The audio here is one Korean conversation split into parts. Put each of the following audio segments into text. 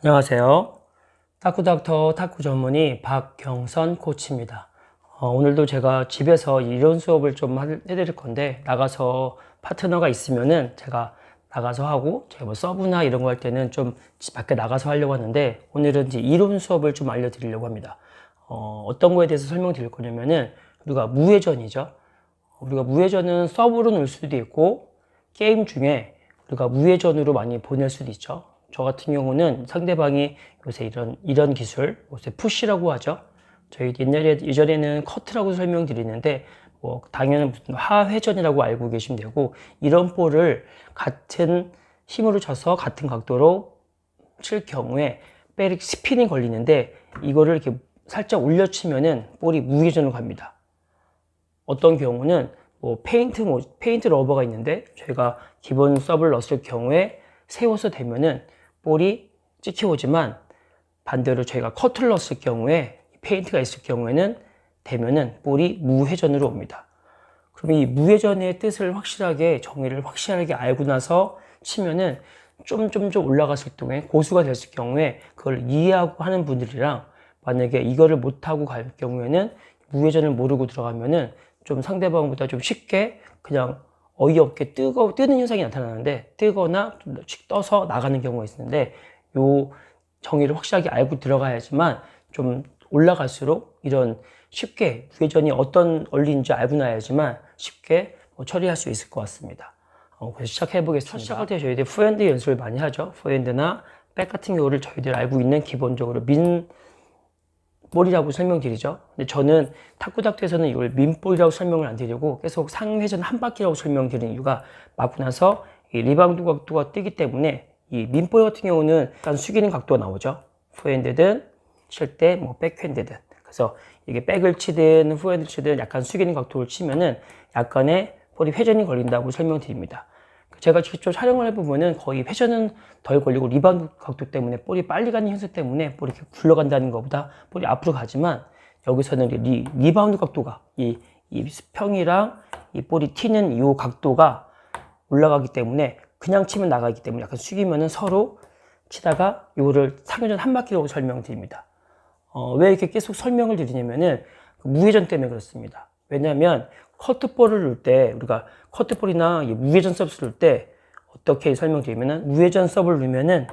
안녕하세요. 탁구닥터 탁구 전문의 박경선 코치입니다. 오늘도 제가 집에서 이론 수업을 좀 해드릴 건데, 나가서 파트너가 있으면은 제가 나가서 하고, 제가 뭐 서브나 이런 거 할 때는 좀 밖에 나가서 하려고 하는데, 오늘은 이제 이론 수업을 좀 알려드리려고 합니다. 어떤 거에 대해서 설명드릴 거냐면은, 우리가 무회전이죠. 우리가 무회전은 서브로 넣을 수도 있고, 게임 중에 우리가 무회전으로 많이 보낼 수도 있죠. 저 같은 경우는 상대방이 요새 이런 기술, 요새 푸시라고 하죠. 저희 예전에는 커트라고 설명드리는데, 뭐, 당연히 무슨 하회전이라고 알고 계시면 되고, 이런 볼을 같은 힘으로 쳐서 같은 각도로 칠 경우에 백이 스피닝 걸리는데, 이거를 이렇게 살짝 올려치면은 볼이 무회전으로 갑니다. 어떤 경우는 뭐 페인트 러버가 있는데, 저희가 기본 서브를 넣었을 경우에 세워서 대면은 볼이 찍혀오지만, 반대로 저희가 커트를 넣었을 경우에 페인트가 있을 경우에는 대면은 볼이 무회전으로 옵니다. 그럼 이 무회전의 뜻을 정의를 확실하게 알고 나서 치면은 좀 올라갔을 경우에, 고수가 됐을 경우에 그걸 이해하고 하는 분들이랑, 만약에 이거를 못하고 갈 경우에는 무회전을 모르고 들어가면은 좀 상대방보다 좀 쉽게 그냥 어이없게 뜨는 현상이 나타나는데, 뜨거나 좀 떠서 나가는 경우가 있는데, 요 정의를 확실하게 알고 들어가야지만 좀 올라갈수록 이런 쉽게 무회전이 어떤 원리인지 알고 나야지만 쉽게 처리할 수 있을 것 같습니다. 그래서 시작해 보겠습니다. 첫 시작할 때 저희들이 포핸드 연습을 많이 하죠. 포핸드나 백 같은 경우를 저희들이 알고 있는 기본적으로 볼이라고 설명드리죠. 근데 저는 탁구닥터에서는 이걸 민볼이라고 설명을 안 드리고 계속 상회전 한 바퀴라고 설명드리는 이유가, 맞고 나서 이 리바운드 각도가 뜨기 때문에, 이 민볼 같은 경우는 약간 숙이는 각도가 나오죠. 포핸드든 칠 때 뭐 백핸드든. 그래서 이게 백을 치든 후핸드 치든 약간 숙이는 각도를 치면은 약간의 볼이 회전이 걸린다고 설명드립니다. 제가 직접 촬영을 해보면은 거의 회전은 덜 걸리고, 리바운드 각도 때문에 볼이 빨리 가는 현상 때문에 볼이 이렇게 굴러간다는 것보다 볼이 앞으로 가지만, 여기서는 리바운드 각도가 이 평이랑 이 볼이 튀는 이 각도가 올라가기 때문에, 그냥 치면 나가기 때문에 약간 숙이면은 서로 치다가 이거를 상회전 한 바퀴라고 설명드립니다. 왜 이렇게 계속 설명을 드리냐면은 무회전 때문에 그렇습니다. 왜냐하면 커트볼을 넣을 때, 우리가 커트볼이나 무회전 서브를 넣을 때 어떻게 설명드리면은, 무회전 서브를 넣으면은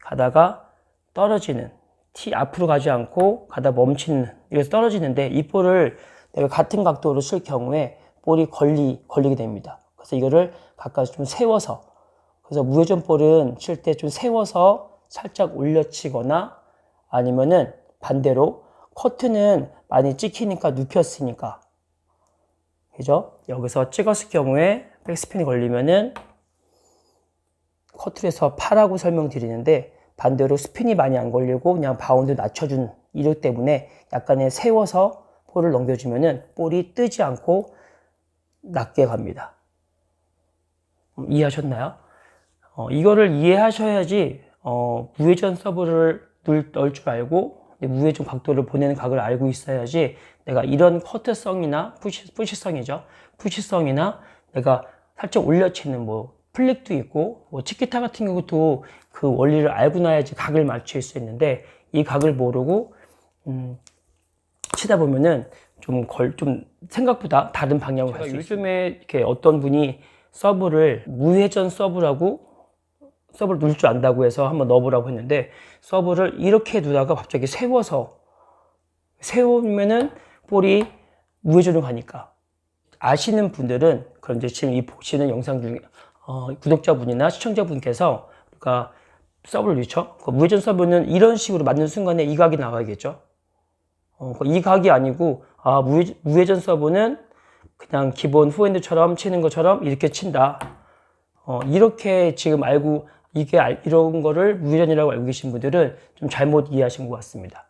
가다가 떨어지는, 앞으로 가지 않고 가다 멈추는, 이래서 떨어지는데, 이 볼을 내가 같은 각도로 칠 경우에 볼이 걸리게 됩니다. 그래서 이거를 가까이 좀 세워서, 그래서 무회전 볼은 칠 때 좀 세워서 살짝 올려치거나, 아니면은 반대로 커트는 많이 찍히니까 눕혔으니까, 그죠? 여기서 찍었을 경우에 백스핀이 걸리면은 커트를 해서 파라고 설명드리는데, 반대로 스핀이 많이 안 걸리고 그냥 바운드 낮춰준 이력 때문에 약간의 세워서 볼을 넘겨주면은 볼이 뜨지 않고 낮게 갑니다. 이해하셨나요? 이거를 이해하셔야지 무회전 서브를 넣을 줄 알고, 무회전 각도를 보내는 각을 알고 있어야지 내가 이런 커트성이나 푸시성이죠. 푸시성이나 내가 살짝 올려치는 뭐 플릭도 있고, 뭐 치키타 같은 경우도 그 원리를 알고 나야지 각을 맞출 수 있는데, 이 각을 모르고 치다 보면은 좀 생각보다 다른 방향으로 갈 수 있어요. 요즘에 이렇게 어떤 분이 서브를 무회전 서브를 넣을 줄 안다고 해서 한번 넣어보라고 했는데, 서브를 이렇게 두다가 갑자기 세우면은 볼이 무회전으로 가니까, 아시는 분들은, 그런 이제 지금 이 보시는 영상 중에 구독자분이나 시청자분께서, 그러니까 서브를 넣죠. 무회전 서브는 이런 식으로 맞는 순간에 이 각이 나와야겠죠. 이 각이 아니고, 무회전 서브는 그냥 기본 후핸드처럼 치는 것처럼 이렇게 친다. 이렇게 지금 알고, 이런 거를 무회전이라고 알고 계신 분들은 좀 잘못 이해하신 것 같습니다.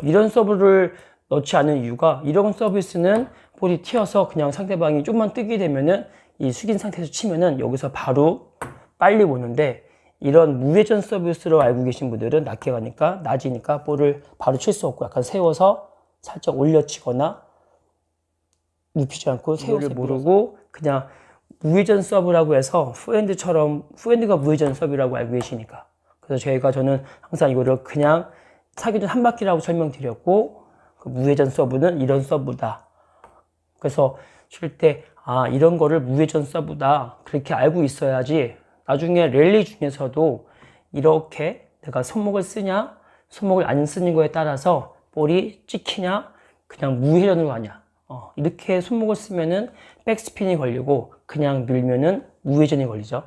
이런 서브를 넣지 않은 이유가, 이런 서비스는 볼이 튀어서 그냥 상대방이 좀만 뜨게 되면은, 이 숙인 상태에서 치면은 여기서 바로 빨리 오는데, 이런 무회전 서비스로 알고 계신 분들은 낮게 가니까, 낮이니까 볼을 바로 칠 수 없고 약간 세워서 살짝 올려치거나 눕히지 않고 세우를 모르고 그냥 무회전 서브라고 해서 후핸드가 무회전 서브라고 알고 계시니까, 그래서 저는 항상 이거를 그냥 사기전 한 바퀴라고 설명드렸고, 그 무회전 서브는 이런 서브다. 그래서 칠 때, 아, 이런 거를 무회전 서브다. 그렇게 알고 있어야지 나중에 랠리 중에서도 이렇게 내가 손목을 쓰냐, 손목을 안 쓰는 거에 따라서 볼이 찍히냐, 그냥 무회전으로 가냐. 이렇게 손목을 쓰면은 백스핀이 걸리고 그냥 밀면은 무회전이 걸리죠.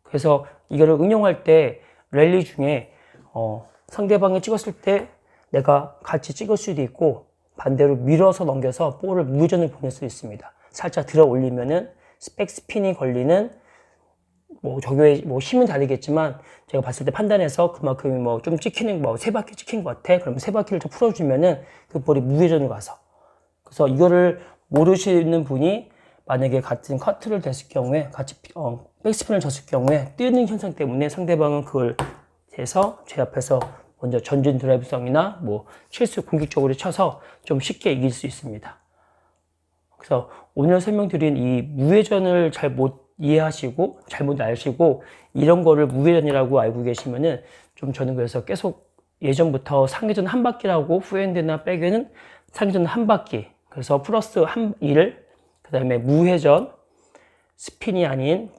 그래서 이거를 응용할 때 랠리 중에 상대방이 찍었을 때 내가 같이 찍을 수도 있고 반대로 밀어서 넘겨서 볼을 무회전을 보낼 수 있습니다. 살짝 들어 올리면은 백스핀이 걸리는 저게 힘은 다르겠지만 제가 봤을 때 판단해서 그만큼 좀 찍히는 세 바퀴 찍힌 것 같아. 그러면 세 바퀴를 좀 풀어주면은 그 볼이 무회전으로 가서. 그래서 이거를 모르시는 분이 만약에 같은 커트를 됐을 경우에 같이 백스핀을 졌을 경우에 뜨는 현상 때문에 상대방은 그걸 해서 제 앞에서 먼저 전진 드라이브성이나 실수 공격적으로 쳐서 좀 쉽게 이길 수 있습니다. 그래서 오늘 설명드린 이 무회전을 잘 못 이해하시고 잘못 아시고 이런 거를 무회전이라고 알고 계시면은 좀 저는 그래서 계속 예전부터 상회전 한 바퀴라고 후핸드나 백에는 상회전 한 바퀴, 그래서 플러스 1, 그 다음에 무회전 스핀이 아닌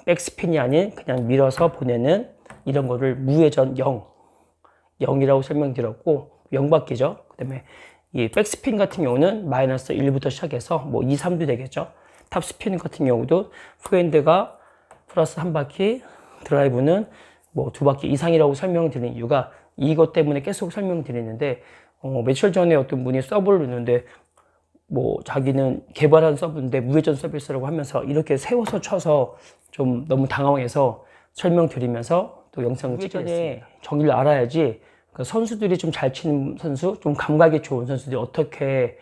백스핀이 아닌 그냥 밀어서 보내는 이런 거를 무회전 0이라고 설명드렸고 0바퀴죠. 그 다음에 이 백스핀 같은 경우는 마이너스 1부터 시작해서 2, 3도 되겠죠. 탑스핀 같은 경우도 후핸드가 플러스 한 바퀴, 드라이브는 2바퀴 이상이라고 설명드리는 이유가 이것 때문에 계속 설명드리는데 며칠 전에 어떤 분이 서브를 넣는데 자기는 개발한 서브인데 무회전 서비스라고 하면서 이렇게 세워서 쳐서 좀 너무 당황해서 설명드리면서 또 영상을 찍게 됐습니다. 정의를 알아야지 선수들이 좀 잘 치는 선수, 좀 감각이 좋은 선수들이 어떻게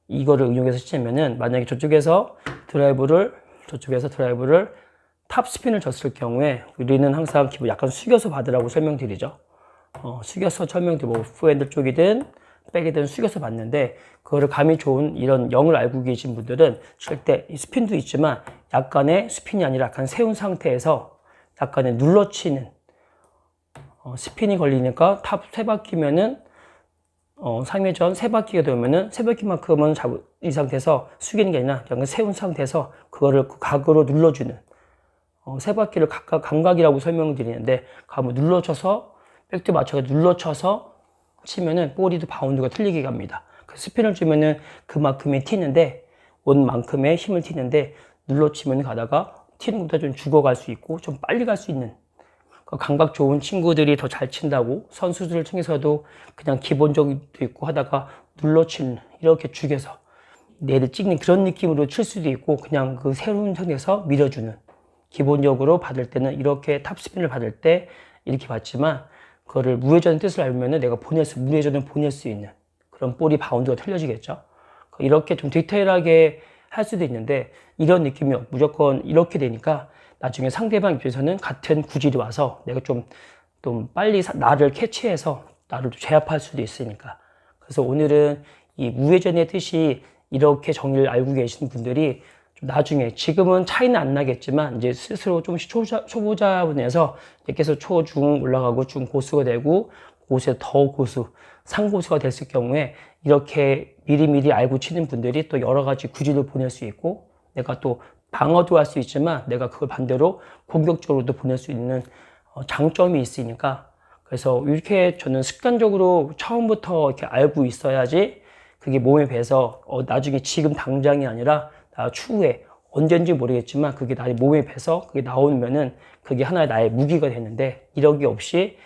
이거를 응용해서 치냐면은 만약에 저쪽에서 드라이브를 탑스핀을 줬을 경우에 우리는 항상 기본 약간 숙여서 받으라고 설명드리죠. 숙여서 설명드리고 후핸드 쪽이든 백이든 숙여서 받는데 그거를 감이 좋은 이런 0을 알고 계신 분들은 칠 때 스핀도 있지만 약간의 스핀이 아니라 약간 세운 상태에서 약간의 눌러치는 스핀이 걸리니까 탑 3바퀴면은 상회전 3바퀴가 되면은 3바퀴만큼은 이 상태에서 숙이는 게 아니라 약간 세운 상태에서 그거를 각으로 눌러주는 3바퀴를 각각 감각이라고 설명드리는데 감을 눌러쳐서 백도 맞춰서 눌러쳐서 치면은 볼이도 바운드가 틀리게 갑니다. 그 스핀을 주면은 그만큼이 튀는데 온 만큼의 힘을 튀는데 눌러치면 가다가 튀는 것보다 좀 죽어갈 수 있고 좀 빨리 갈 수 있는 감각 좋은 친구들이 더 잘 친다고 선수들 중에서도 그냥 기본적으로 있고 하다가 눌러치는 이렇게 죽여서 내를 찍는 그런 느낌으로 칠 수도 있고 그냥 그 새로운 상태에서 밀어주는 기본적으로 받을 때는 이렇게 탑스핀을 받을 때 이렇게 받지만 그거를 무회전의 뜻을 알면은 내가 무회전을 보낼 수 있는 그런 볼이 바운드가 틀려지겠죠. 이렇게 좀 디테일하게 할 수도 있는데 이런 느낌이 무조건 이렇게 되니까 나중에 상대방 입장에서는 같은 구질이 와서 내가 좀 빨리 나를 캐치해서 나를 제압할 수도 있으니까. 그래서 오늘은 이 무회전의 뜻이 이렇게 정의를 알고 계신 분들이 좀 나중에 지금은 차이는 안 나겠지만 이제 스스로 좀씩 초보자분에서 계속 초, 중 올라가고 중 고수가 되고 고수에서 더 고수, 상고수가 됐을 경우에 이렇게 미리미리 알고 치는 분들이 또 여러 가지 구질을 보낼 수 있고 내가 또 방어도 할 수 있지만 내가 그걸 반대로 공격적으로도 보낼 수 있는 장점이 있으니까 그래서 이렇게 저는 습관적으로 처음부터 이렇게 알고 있어야지 그게 몸에 배서 나중에 지금 당장이 아니라 추후에 언젠지 모르겠지만 그게 나의 몸에 배서 그게 나오면은 그게 하나의 나의 무기가 되는데 이런 게 없이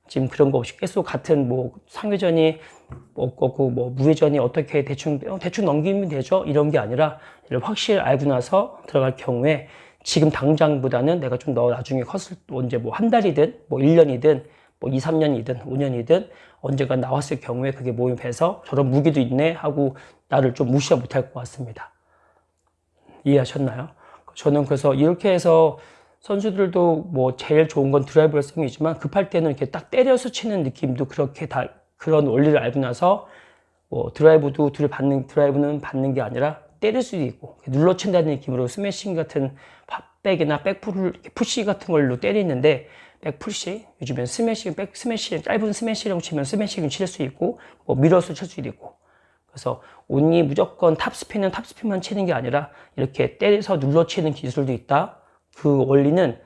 지금 그런 거 없이 계속 같은 상회전이 없고 무회전이 어떻게 대충 넘기면 되죠 이런 게 아니라 확실히 알고 나서 들어갈 경우에 지금 당장보다는 내가 좀 더 나중에 컸을 언제 한 달이든 1년이든 2, 3년이든 5년이든 언제가 나왔을 경우에 그게 몸에 배서 저런 무기도 있네 하고 나를 좀 무시 못할 것 같습니다. 이해하셨나요? 저는 그래서 이렇게 해서 선수들도 제일 좋은 건 드라이브 레슨이지만 급할 때는 이렇게 딱 때려서 치는 느낌도 그렇게 다 그런 원리를 알고 나서 드라이브는 받는 게 아니라 때릴 수도 있고 눌러 친다는 느낌으로 스매싱 같은 백이나 백풀을 푸시 같은 걸로 때리는데 백푸시, 요즘엔 스매싱, 백 스매싱, 짧은 스매시라고 치면 스매싱을 칠 수 있고, 뭐 미러스 칠 수도 있고. 그래서 온리 무조건 탑스핀은 탑스핀만 치는 게 아니라 이렇게 때려서 눌러 치는 기술도 있다. 그 원리는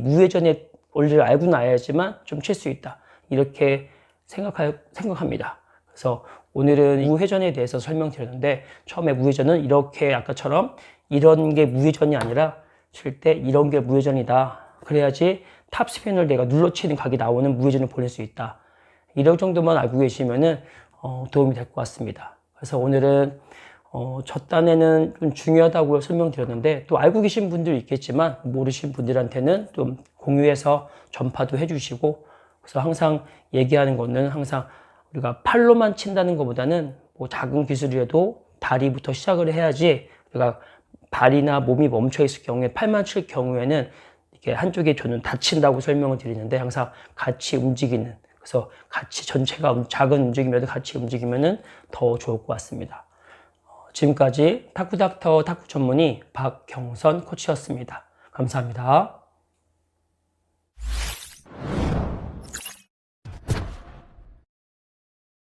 무회전의 원리를 알고 나야지만 좀 칠 수 있다. 이렇게 생각합니다. 그래서 오늘은 무회전에 대해서 설명드렸는데, 처음에 무회전은 이렇게 아까처럼 이런 게 무회전이 아니라 칠 때 이런 게 무회전이다. 그래야지 탑스핀을 내가 눌러치는 각이 나오는 무회전을 보낼 수 있다. 이런 정도만 알고 계시면은 도움이 될 것 같습니다. 그래서 오늘은 첫 단에는 좀 중요하다고 설명드렸는데, 또 알고 계신 분들이 있겠지만 모르신 분들한테는 좀 공유해서 전파도 해주시고, 그래서 항상 얘기하는 거는 항상 우리가 팔로만 친다는 것보다는 뭐 작은 기술이라도 다리부터 시작을 해야지, 우리가 발이나 몸이 멈춰 있을 경우에 팔만 칠 경우에는 이렇게 한쪽에 저는 다친다고 설명을 드리는데, 항상 같이 움직이는, 그래서 같이 전체가 작은 움직임이라도 같이 움직이면은 더 좋을 것 같습니다. 지금까지 탁구닥터 탁구 전문의 박경선 코치였습니다. 감사합니다.